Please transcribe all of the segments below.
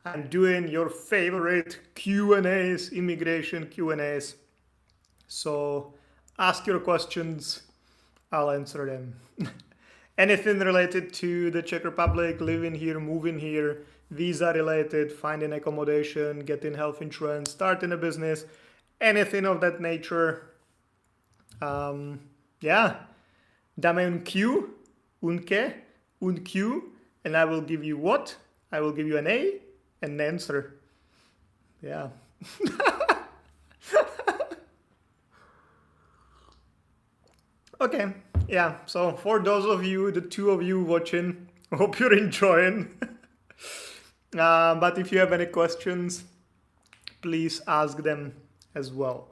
I'm doing your favorite Q&As, immigration Q&As. So ask your questions, I'll answer them. Anything related to the Czech Republic, living here, moving here, visa related, finding accommodation, getting health insurance, starting a business, anything of that nature. Yeah, dame un Q, un que, un Q, and I will give you what? I will give you an A and an answer. Yeah. Okay, yeah, so for those of you, the two of you watching, hope you're enjoying. But if you have any questions, please ask them as well.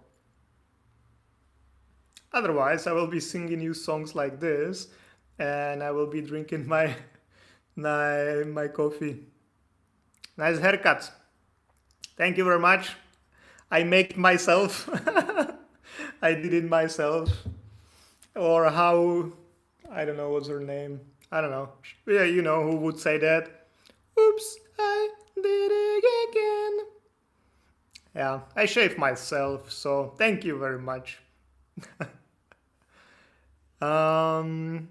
Otherwise, I will be singing you songs like this, and I will be drinking my coffee. Nice haircut. Thank you very much. I make myself. I did it myself. Or how, I don't know what's her name. I don't know. Yeah, you know who would say that. Oops, I did it again. Yeah, I shaved myself, so thank you very much. Hajib,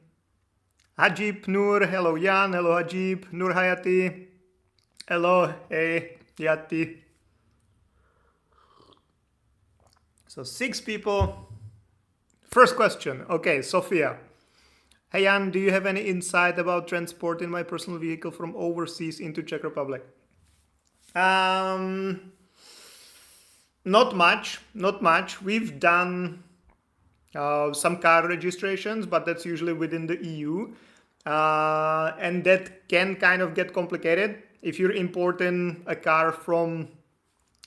Nur, hello Jan, hello Hajib, Nur Hayati, hello, hey, Yati. So 6 people. First question. Okay, Sophia. Hey Jan, do you have any insight about transporting my personal vehicle from overseas into Czech Republic? Not much. We've done some car registrations, but that's usually within the EU. And that can kind of get complicated. If you're importing a car from,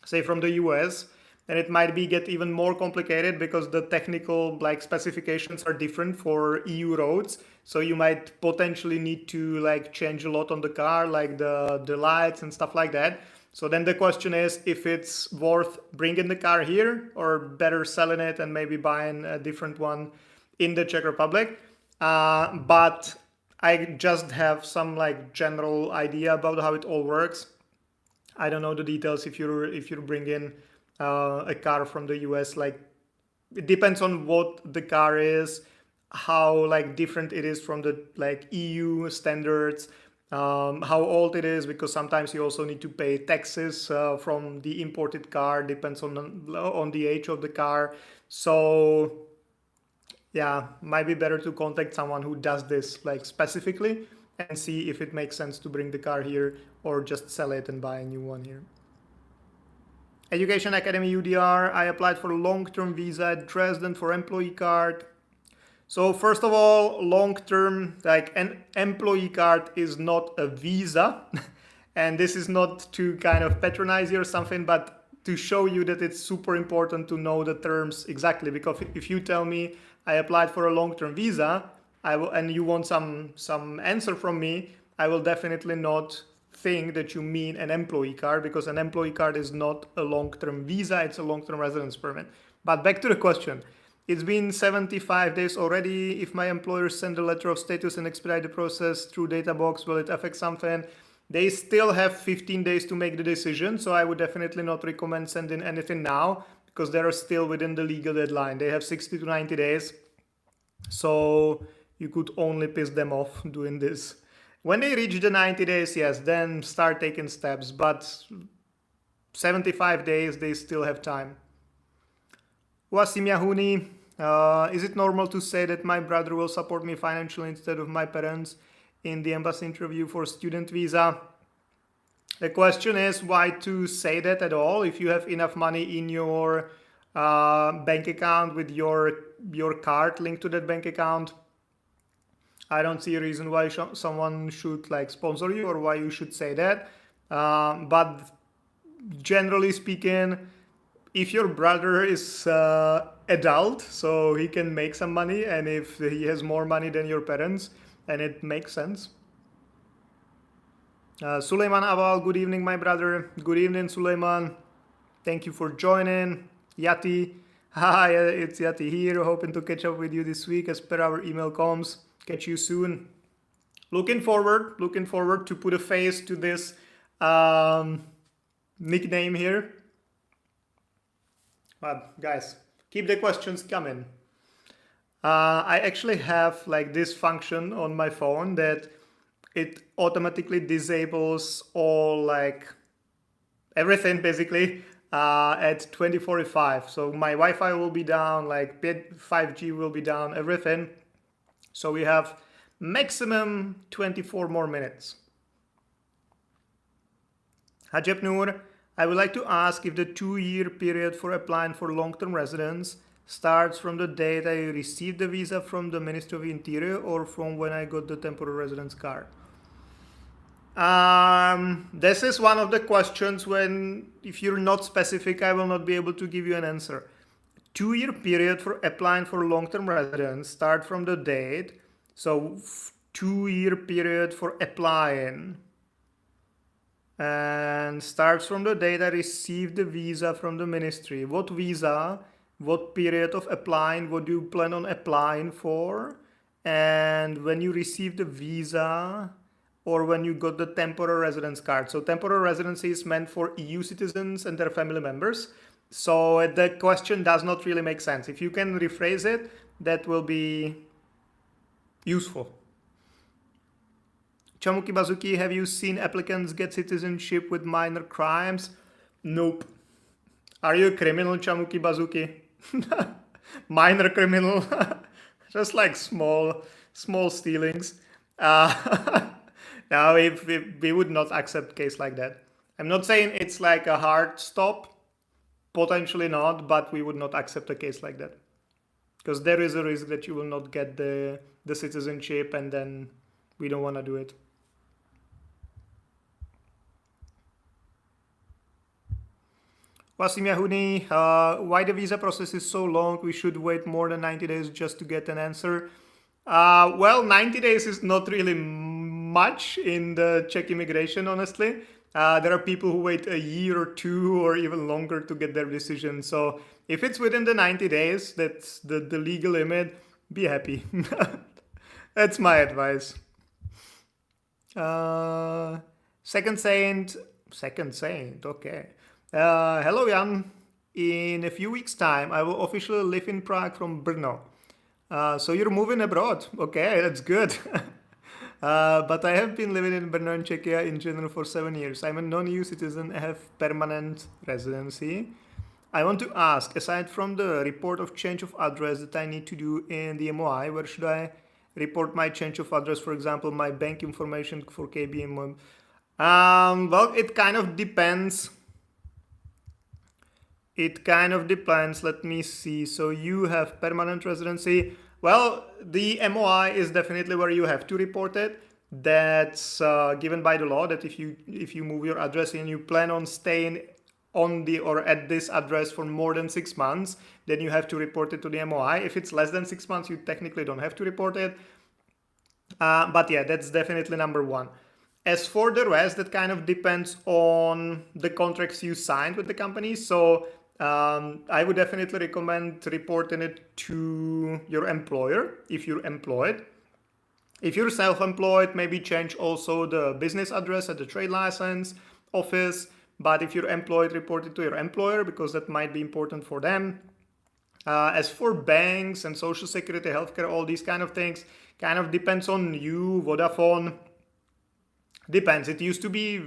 say, from the US, then it might get even more complicated because the technical specifications are different for EU roads. So you might potentially need to change a lot on the car, like the lights and stuff like that. So then the question is if it's worth bringing the car here or better selling it and maybe buying a different one in the Czech Republic. But I just have some general idea about how it all works. I don't know the details if you're bringing a car from the US. It depends on what the car is, how different it is from the EU standards, how old it is, because sometimes you also need to pay taxes from the imported car. Depends on the age of the car. So yeah, might be better to contact someone who does this specifically and see if it makes sense to bring the car here or just sell it and buy a new one here. Education Academy UDR, I applied for a long-term visa at Dresden for employee card. So first of all, long-term, an employee card is not a visa. And this is not to kind of patronize you or something, but to show you that it's super important to know the terms exactly. Because if you tell me I applied for a long-term visa, and you want some answer from me, I will definitely not think that you mean an employee card, because an employee card is not a long-term visa, it's a long-term residence permit. But back to the question. It's been 75 days already. If my employer send a letter of status and expedite the process through data box, will it affect something? They still have 15 days to make the decision, so I would definitely not recommend sending anything now because they're still within the legal deadline. They have 60 to 90 days, so you could only piss them off doing this. When they reach the 90 days, yes, then start taking steps, but 75 days, they still have time. Wasim Yahuni, is it normal to say that my brother will support me financially instead of my parents in the embassy interview for student visa? The question is why to say that at all if you have enough money in your bank account with your card linked to that bank account. I don't see a reason why someone should sponsor you or why you should say that. But generally speaking, if your brother is adult, so he can make some money, and if he has more money than your parents, then it makes sense. Suleiman Aval, good evening, my brother. Good evening, Suleiman. Thank you for joining. Yati, hi, it's Yati here. Hoping to catch up with you this week as per our email comms. Catch you soon. Looking forward to put a face to this nickname here. But guys, keep the questions coming. I actually have like this function on my phone that it automatically disables all like everything basically at 20:45. So my Wi-Fi will be down, like 5G will be down, everything. So we have maximum 24 more minutes. Hajep Noor, I would like to ask if the 2-year period for applying for long-term residence starts from the date I received the visa from the Ministry of Interior or from when I got the temporary residence card. This is one of the questions when, if you're not specific, I will not be able to give you an answer. 2-year period for applying for long-term residence start from the date. So 2-year period for applying and starts from the date I received the visa from the ministry. What visa? What period of applying? What do you plan on applying for? And when you received the visa, or when you got the temporary residence card. So temporary residency is meant for EU citizens and their family members. So the question does not really make sense. If you can rephrase it, that will be useful. Chamuki Bazuki, have you seen applicants get citizenship with minor crimes? Nope. Are you a criminal, Chamuki Bazuki? Minor criminal? Just like small stealings. Now, if we would not accept case like that. I'm not saying it's like a hard stop, potentially not, but we would not accept a case like that. Because there is a risk that you will not get the citizenship, and then we don't want to do it. Wasim Yahuni, why the visa process is so long? We should wait more than 90 days just to get an answer. Well, 90 days is not really much in the Czech immigration, honestly. There are people who wait a year or 2 or even longer to get their decision. So if it's within the 90 days, that's the legal limit, be happy. That's my advice. Second Saint, okay. Hello Jan, in a few weeks time I will officially live in Prague from Brno. So you're moving abroad, okay, that's good. But I have been living in Brno and Czechia in general for 7 years. I'm a non-EU citizen, I have permanent residency. I want to ask, aside from the report of change of address that I need to do in the MOI, where should I report my change of address, for example, my bank information for KBM? Well, it kind of depends. Let me see. So you have permanent residency. Well, the MOI is definitely where you have to report it. That's given by the law that if you move your address and you plan on staying on the or at this address for more than 6 months, then you have to report it to the MOI. If it's less than 6 months, you technically don't have to report it. But yeah, that's definitely number one. As for the rest, that kind of depends on the contracts you signed with the company. So I would definitely recommend reporting it to your employer if you're employed. If you're self-employed, maybe change also the business address at the trade license office. But if you're employed, report it to your employer because that might be important for them. As for banks and social security, healthcare, all these kind of things, kind of depends on you, Vodafone. Depends. It used to be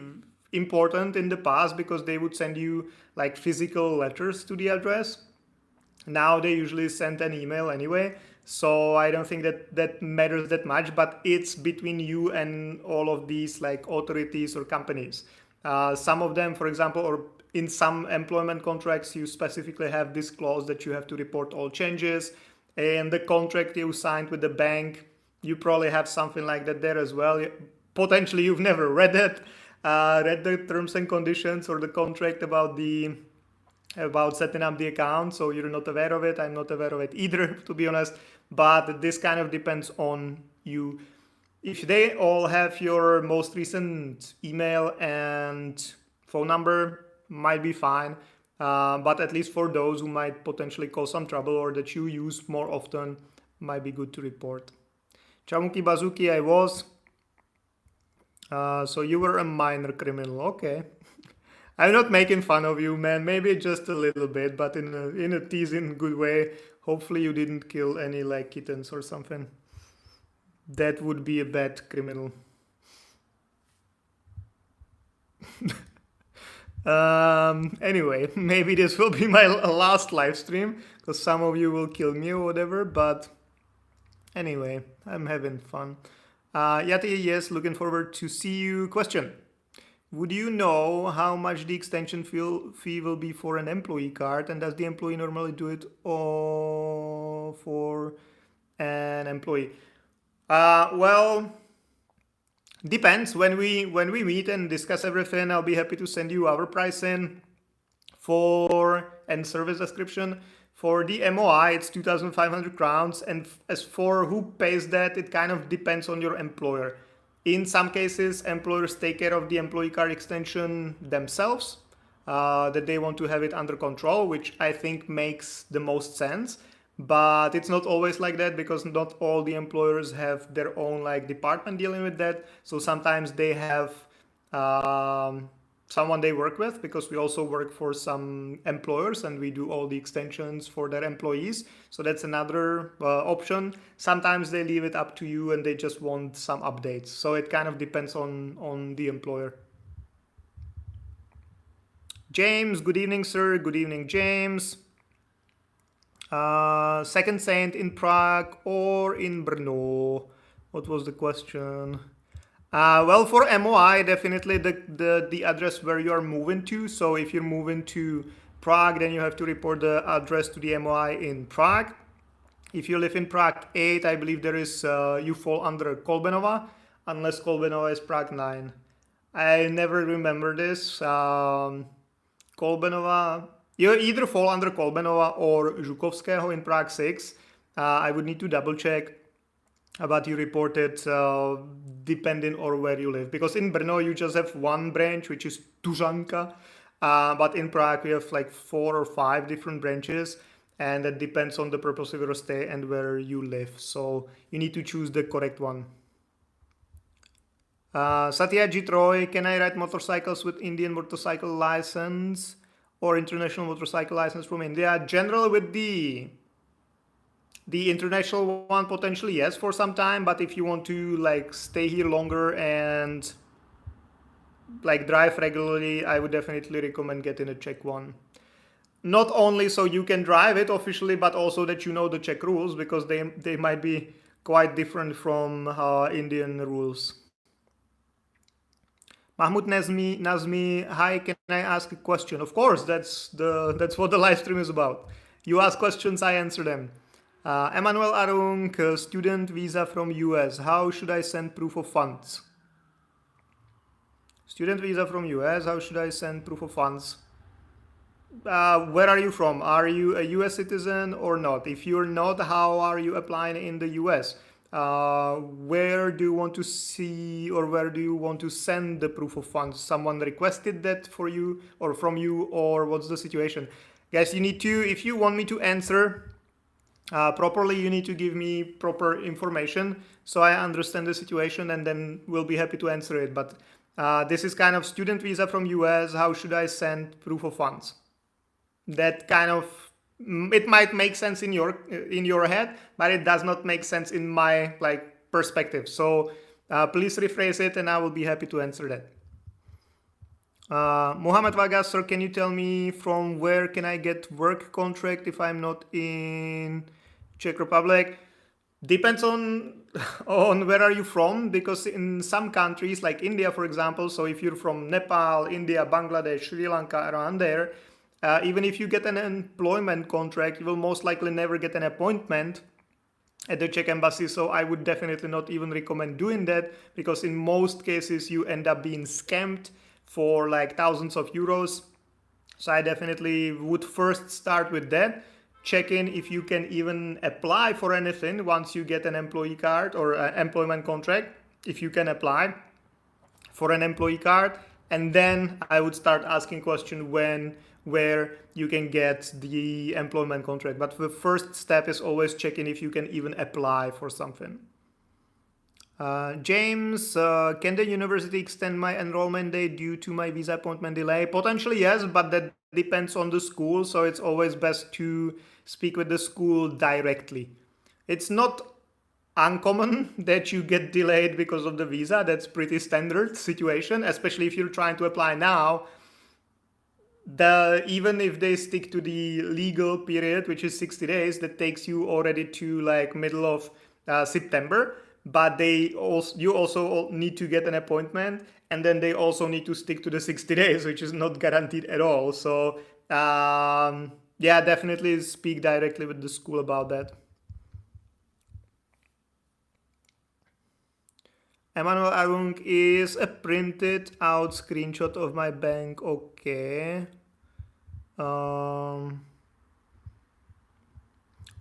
important in the past because they would send you like physical letters to the address. Now they usually send an email anyway, so I don't think that matters that much, but it's between you and all of these like authorities or companies. Some of them, for example, or in some employment contracts, you specifically have this clause that you have to report all changes. And the contract you signed with the bank, you probably have something like that there as well. Potentially you've never read it. Read the terms and conditions or the contract about setting up the account, so you're not aware of it. I'm not aware of it either, to be honest, but this kind of depends on you. If they all have your most recent email and phone number, might be fine, but at least for those who might potentially cause some trouble or that you use more often, might be good to report. Chamuki Bazuki, I was So you were a minor criminal. Okay. I'm not making fun of you, man. Maybe just a little bit, but in a teasing good way. Hopefully you didn't kill any like kittens or something. That would be a bad criminal. Anyway, maybe this will be my last live stream because some of you will kill me or whatever. But anyway, I'm having fun. Yati, yes, looking forward to see you. Question: would you know how much the extension fee will be for an employee card, and does the employee normally do it or for an employee? Well, depends. When we meet and discuss everything, I'll be happy to send you our pricing for and service description. For the MOI, it's 2,500 crowns, and as for who pays that, it kind of depends on your employer. In some cases, employers take care of the employee card extension themselves, that they want to have it under control, which I think makes the most sense. But it's not always like that because not all the employers have their own like department dealing with that. So sometimes they have someone they work with, because we also work for some employers and we do all the extensions for their employees. So that's another option. Sometimes they leave it up to you and they just want some updates. So it kind of depends on the employer. James, good evening, sir. Good evening, James. Second Saint in Prague or in Brno? What was the question? Well, for MOI, definitely the address where you are moving to. So if you're moving to Prague, then you have to report the address to the MOI in Prague. If you live in Prague 8, I believe there is you fall under Kolbenova, unless Kolbenova is Prague 9. I never remember this. Kolbenova, you either fall under Kolbenova or Žukovského in Prague 6. I would need to double check, but you report it depending on where you live. Because in Brno you just have one branch, which is Tužanka, but in Prague we have like 4 or 5 different branches, and that depends on the purpose of your stay and where you live. So you need to choose the correct one. Satya Jitroy, can I ride motorcycles with Indian motorcycle license or international motorcycle license from India? Generally with the international one, potentially yes, for some time. But if you want to like stay here longer and like drive regularly, I would definitely recommend getting a Czech one. Not only so you can drive it officially, but also that you know the Czech rules, because they might be quite different from Indian rules. Mahmoud Nazmi, hi, can I ask a question? Of course, that's what the live stream is about. You ask questions, I answer them. Emmanuel Arung, student visa from US. How should I send proof of funds? Student visa from US. How should I send proof of funds? Where are you from? Are you a US citizen or not? If you're not, how are you applying in the US? Where do you want to see, or where do you want to send the proof of funds? Someone requested that for you or from you, or what's the situation? Guys, you need to, if you want me to answer properly, you need to give me proper information so I understand the situation, and then we'll be happy to answer it. But this is kind of student visa from US. How should I send proof of funds? That kind of, it might make sense in your head, but it does not make sense in my like perspective. So please rephrase it and I will be happy to answer that. Mohammed Vagas, sir, can you tell me from where can I get work contract if I'm not in Czech Republic? Depends on where are you from, because in some countries like India, for example, so if you're from Nepal, India, Bangladesh, Sri Lanka, around there, even if you get an employment contract, you will most likely never get an appointment at the Czech embassy. So I would definitely not even recommend doing that, because in most cases you end up being scammed for like thousands of euros. So I definitely would first start with that. Check in if you can even apply for anything once you get an employee card or employment contract, if you can apply for an employee card. And then I would start asking questions where you can get the employment contract. But the first step is always checking if you can even apply for something. James, can the university extend my enrollment date due to my visa appointment delay? Potentially yes, but that depends on the school, so it's always best to speak with the school directly. It's not uncommon that you get delayed because of the visa. That's pretty standard situation, especially if you're trying to apply now. Even if they stick to the legal period, which is 60 days, that takes you already to like middle of September. But you also need to get an appointment, and then they also need to stick to the 60 days, which is not guaranteed at all. So yeah, definitely speak directly with the school about that. Emmanuel Arung is a printed out screenshot of my bank. Okay.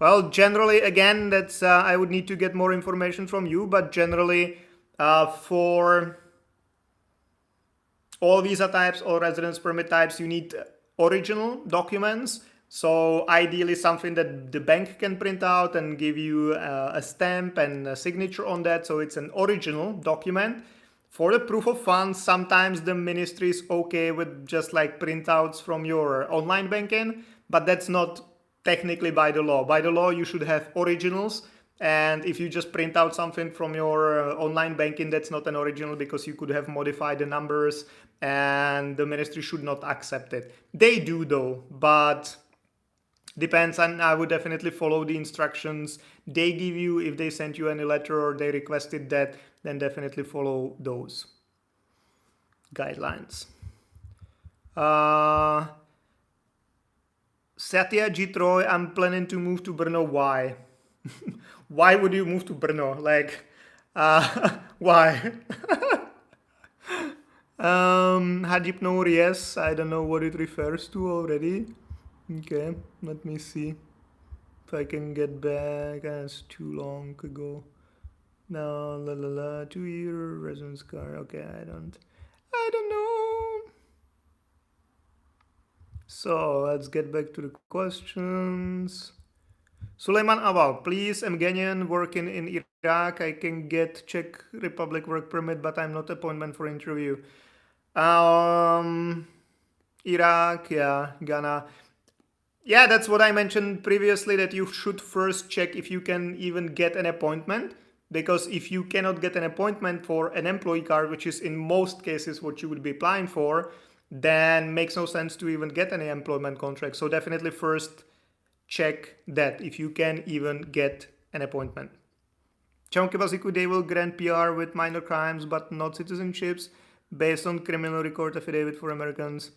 Well, generally, again, that's I would need to get more information from you, but generally, for all visa types or residence permit types, you need original documents. So ideally something that the bank can print out and give you a stamp and a signature on that. So it's an original document. For the proof of funds, sometimes the ministry is okay with just like printouts from your online banking, but that's not technically by the law. By the law, you should have originals. And if you just print out something from your online banking, that's not an original because you could have modified the numbers and the ministry should not accept it. They do though, but depends, and I would definitely follow the instructions they give you. If they sent you any letter or they requested that, then definitely follow those guidelines. Satya G. Troy, I'm planning to move to Brno. Why? Why would you move to Brno? Like, why? Hadipnor, yes. I don't know what it refers to already. Okay, let me see if I can get back. It's too long ago. No, 2-year residence card. Okay, I don't know. So let's get back to the questions. Suleiman Aval, please, I'm Ghanaian working in Iraq. I can get Czech Republic work permit, but I'm not appointment for interview. Iraq, yeah, Ghana. Yeah, that's what I mentioned previously, that you should first check if you can even get an appointment. Because if you cannot get an appointment for an employee card, which is in most cases what you would be applying for, then makes no sense to even get any employment contract. So definitely first check that if you can even get an appointment. Chankebasiku, they will grant PR with minor crimes but not citizenships based on criminal record affidavit for Americans.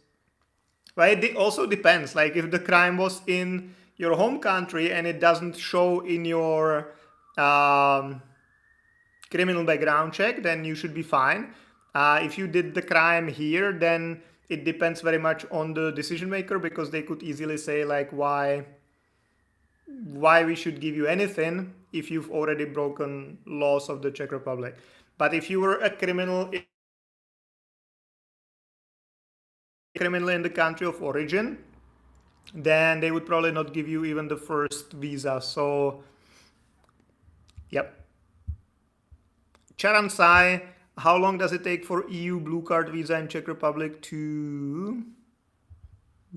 Right? It also depends. Like if the crime was in your home country and it doesn't show in your criminal background check, then you should be fine. If you did the crime here, then it depends very much on the decision maker, because they could easily say like why we should give you anything if you've already broken laws of the Czech Republic. But if you were a criminal in the country of origin, then they would probably not give you even the first visa. So, yep. Charan Sai, how long does it take for EU blue card visa in Czech Republic to,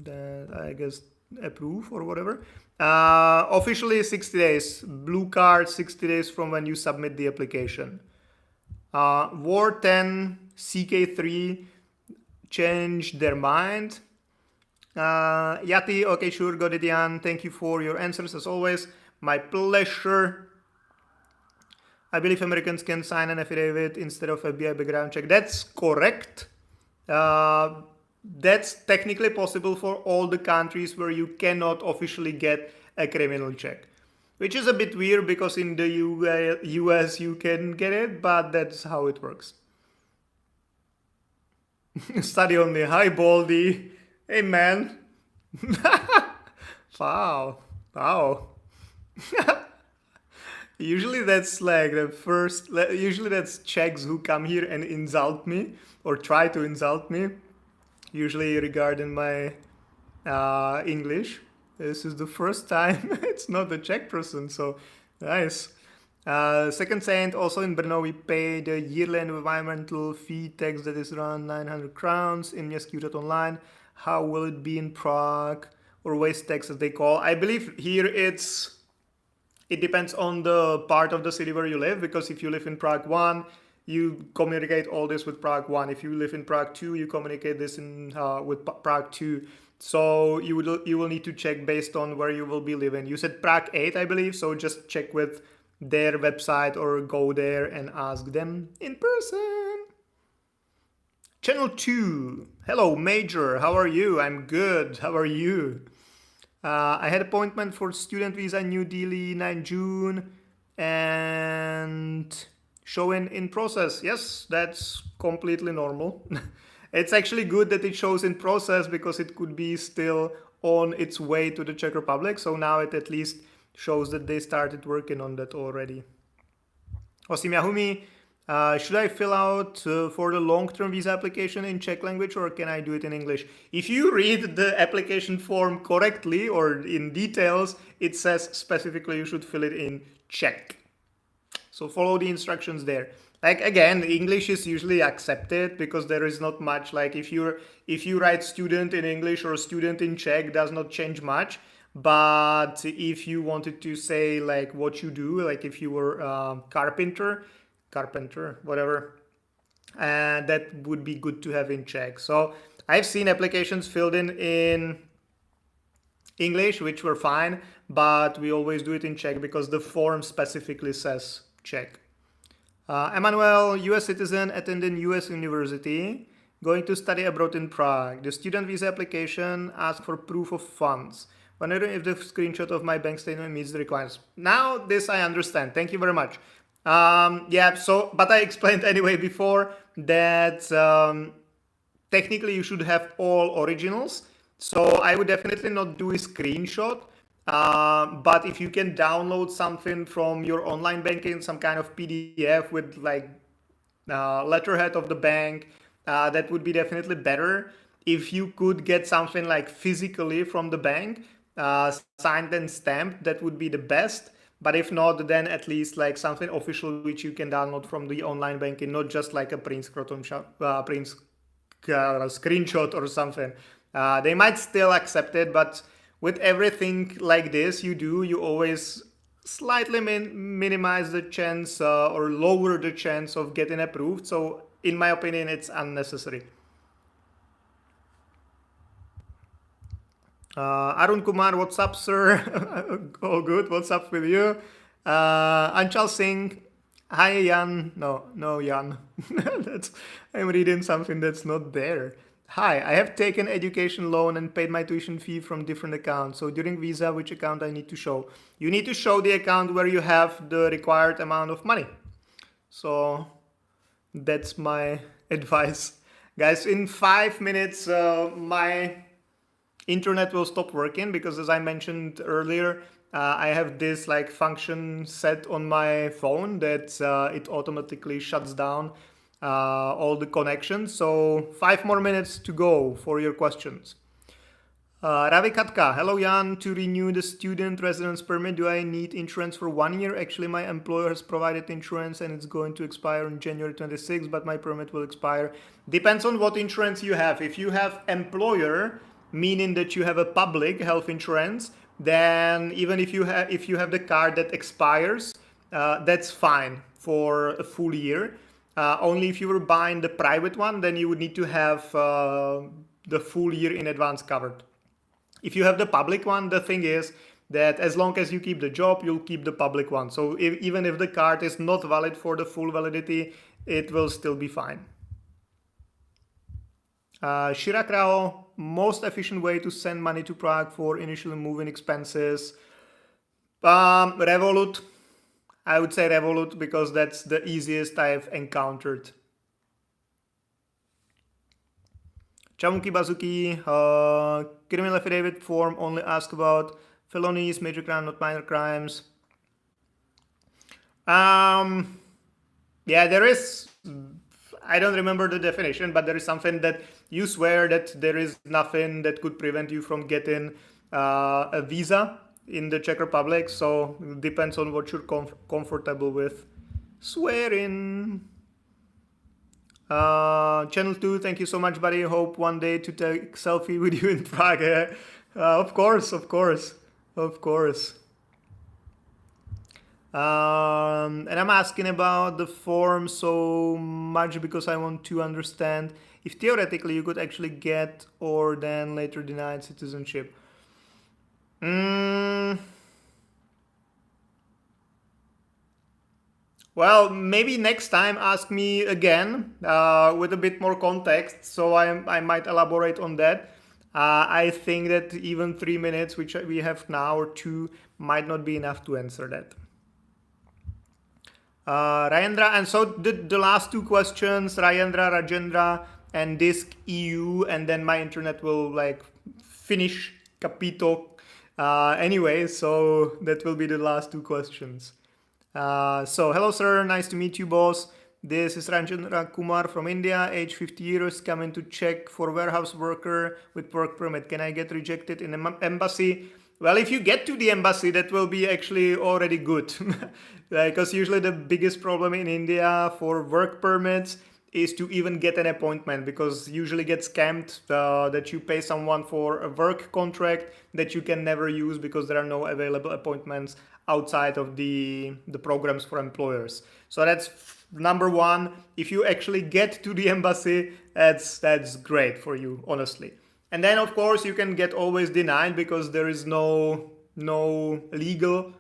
I guess, approve or whatever? Officially 60 days. Blue card 60 days from when you submit the application. War 10 CK3 changed their mind. Yati, okay, sure, got it, Jan. Thank you for your answers as always. My pleasure. I believe Americans can sign an affidavit instead of FBI background check. That's correct. That's technically possible for all the countries where you cannot officially get a criminal check, which is a bit weird because in the US you can get it, but that's how it works. Study only. Hi, Baldy. Hey, man. Wow. Usually that's like the first, usually that's Czechs who come here and insult me or try to insult me, usually regarding my English. This is the first time it's not a Czech person, so nice. Second Saint, also in Brno, we pay the yearly environmental fee tax that is around 900 crowns in Městský online. How will it be in Prague, or waste tax as they call? I believe here it depends on the part of the city where you live, because if you live in Prague 1, you communicate all this with Prague 1. If you live in Prague 2, you communicate this with Prague 2. So you will need to check based on where you will be living. You said Prague 8, I believe, so just check with their website or go there and ask them in person. Channel 2. Hello, Major. How are you? I'm good. How are you? I had appointment for student visa New Delhi 9 June and showing in process. Yes, that's completely normal. It's actually good that it shows in process because it could be still on its way to the Czech Republic. So now it at least shows that they started working on that already. Osim Yahumi, should I fill out for the long-term visa application in Czech language, or can I do it in English? If you read the application form correctly or in details, it says specifically you should fill it in Czech. So follow the instructions there. Like again, English is usually accepted because there is not much, like if you write student in English or student in Czech, does not change much. But if you wanted to say like what you do, like if you were carpenter, whatever, that would be good to have in Czech. So I've seen applications filled in English, which were fine, but we always do it in Czech because the form specifically says Czech. Emmanuel, US citizen, attending US university, going to study abroad in Prague. The student visa application asks for proof of funds. Wondering if the screenshot of my bank statement meets the requirements. Now this I understand. Thank you very much. Yeah, so, but I explained anyway before that technically you should have all originals. So I would definitely not do a screenshot. But if you can download something from your online banking, some kind of PDF with like letterhead of the bank, that would be definitely better. If you could get something like physically from the bank, signed and stamped, that would be the best. But if not, then at least like something official which you can download from the online banking, not just like a print screenshot or something. They might still accept it, but with everything like this you always slightly minimize the chance or lower the chance of getting approved. So in my opinion, it's unnecessary. Arun Kumar, what's up, sir? All good. What's up with you? Anchal Singh, hi, Jan. No, Jan. I'm reading something that's not there. Hi, I have taken education loan and paid my tuition fee from different accounts. So during visa, which account I need to show? You need to show the account where you have the required amount of money. So that's my advice. Guys, in 5 minutes, my internet will stop working because, as I mentioned earlier, I have this like function set on my phone that it automatically shuts down all the connections. So 5 more minutes to go for your questions. Ravi Katka, hello Jan, to renew the student residence permit, do I need insurance for 1 year? Actually, my employer has provided insurance and it's going to expire on January 26, but my permit will expire. Depends on what insurance you have. If you have employer, meaning that you have a public health insurance, then even if you have the card that expires, that's fine for a full year. Only if you were buying the private one, then you would need to have the full year in advance covered. If you have the public one, the thing is that as long as you keep the job, you'll keep the public one. So even if the card is not valid for the full validity, it will still be fine. Shirakrao, most efficient way to send money to Prague for initial moving expenses. Revolut. I would say Revolut because that's the easiest I've encountered. Chamuki Bazuki, criminal affidavit form only ask about felonies, major crime, not minor crimes. Yeah, there is, I don't remember the definition, but there is something that you swear that there is nothing that could prevent you from getting a visa in the Czech Republic, so it depends on what you're comfortable with. Swearing. Channel 2, thank you so much, buddy. Hope one day to take selfie with you in Prague. Of course, of course, of course. And I'm asking about the form so much because I want to understand if theoretically you could actually get or then later denied citizenship. Well, maybe next time ask me again with a bit more context, so I might elaborate on that. I think that even 3 minutes, which we have now, or 2, might not be enough to answer that. Rayendra, and so the last 2 questions, Rayendra, Rajendra, and Disk EU, and then my internet will like finish capito anyway, so that will be the last 2 questions. So hello sir, nice to meet you boss. This is Rajendra Kumar from India, age 50 years, coming to Czech for warehouse worker with work permit. Can I get rejected in an embassy? Well, if you get to the embassy, that will be actually already good. Because usually the biggest problem in India for work permits is to even get an appointment, because usually get scammed that you pay someone for a work contract that you can never use because there are no available appointments outside of the programs for employers. So that's number 1. If you actually get to the embassy, that's great for you, honestly. And then of course you can get always denied because there is no legal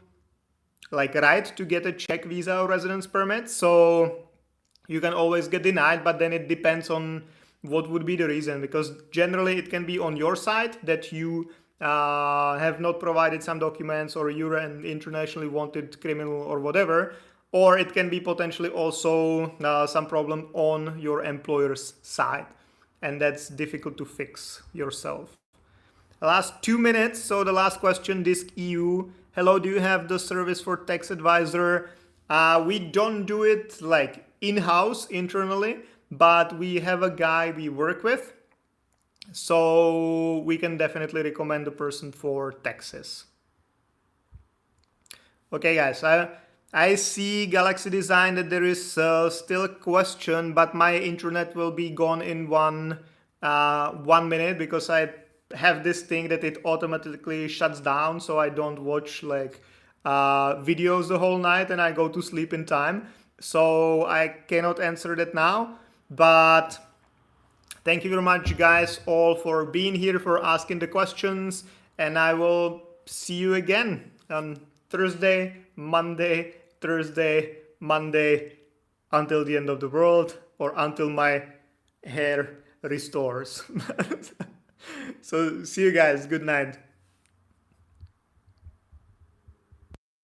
like right to get a Czech visa or residence permit. So you can always get denied, but then it depends on what would be the reason, because generally it can be on your side that you have not provided some documents, or you're an internationally wanted criminal or whatever, or it can be potentially also some problem on your employer's side, and that's difficult to fix yourself. Last 2 minutes, so the last question, Disk EU. Hello, do you have the service for tax advisor? We don't do it like in-house internally, but we have a guy we work with, so we can definitely recommend the person for taxes. Okay guys, I see Galaxy Design that there is still a question, but my internet will be gone in 1 minute, because I have this thing that it automatically shuts down, so I don't watch like videos the whole night and I go to sleep in time. So I cannot answer that now, but thank you very much guys all for being here, for asking the questions, and I will see you again on Thursday, Monday, Thursday, Monday, until the end of the world, or until my hair restores. So see you guys. Good night.